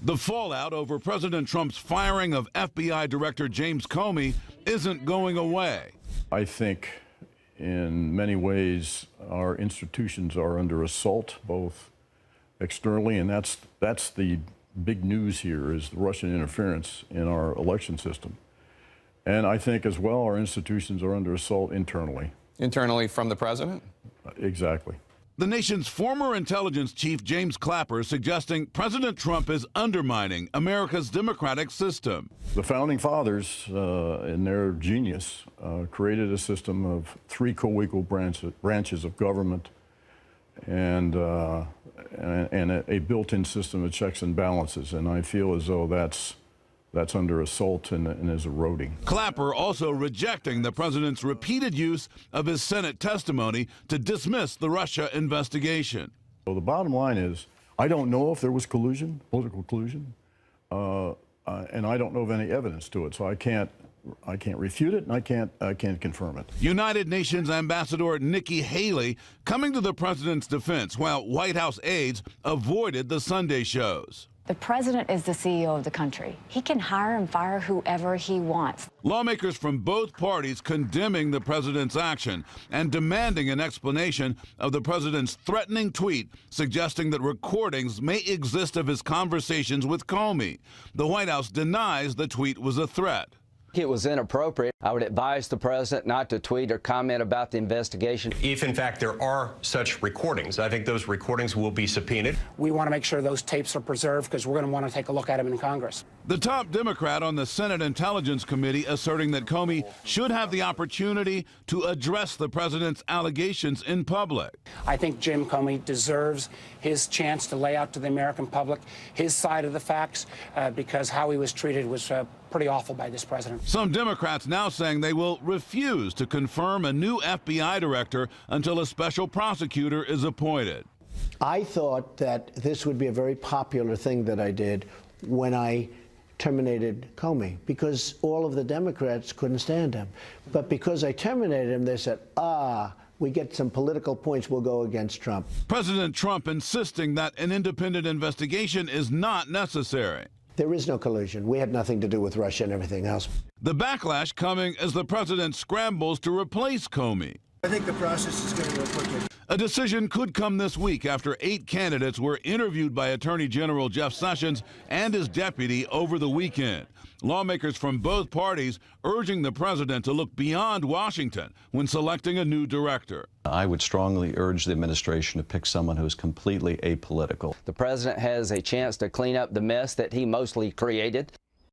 The fallout over President Trump's firing of FBI Director James Comey isn't going away. I think in many ways our institutions are under assault, both externally, and that's the big news here, is the Russian interference in our election system. And I think as well our institutions are under assault internally. Internally from the president? Exactly. The nation's former intelligence chief, James Clapper, suggesting President Trump is undermining America's democratic system. The founding fathers, in their genius, created a system of three co-equal branches of government and a built-in system of checks and balances. And I feel as though that's under assault and is eroding. Clapper also rejecting the president's repeated use of his Senate testimony to dismiss the Russia investigation. So the bottom line is, I don't know if there was collusion, political collusion, and I don't know of any evidence to it. So I can't refute it, and I can't confirm it. United Nations Ambassador Nikki Haley coming to the president's defense, while White House aides avoided the Sunday shows. The president is the CEO of the country. He can hire and fire whoever he wants. Lawmakers from both parties condemning the president's action and demanding an explanation of the president's threatening tweet suggesting that recordings may exist of his conversations with Comey. The White House denies the tweet was a threat. It was inappropriate. I would advise the president not to tweet or comment about the investigation. If, in fact, there are such recordings, I think those recordings will be subpoenaed. We want to make sure those tapes are preserved because we're going to want to take a look at them in Congress. The top Democrat on the Senate Intelligence Committee asserting that Comey should have the opportunity to address the president's allegations in public. I think Jim Comey deserves his chance to lay out to the American public his side of the facts because how he was treated was pretty awful by this president. Some Democrats now saying they will refuse to confirm a new FBI director until a special prosecutor is appointed. I thought that this would be a very popular thing that I did when I terminated Comey, because all of the Democrats couldn't stand him. But because I terminated him, they said, we get some political points, we'll go against Trump. President Trump insisting that an independent investigation is not necessary. There is no collusion. We had nothing to do with Russia and everything else. The backlash coming as the president scrambles to replace Comey. I think the process is going to go quickly. A decision could come this week after 8 candidates were interviewed by Attorney General Jeff Sessions and his deputy over the weekend. Lawmakers from both parties urging the president to look beyond Washington when selecting a new director. I would strongly urge the administration to pick someone who is completely apolitical. The president has a chance to clean up the mess that he mostly created.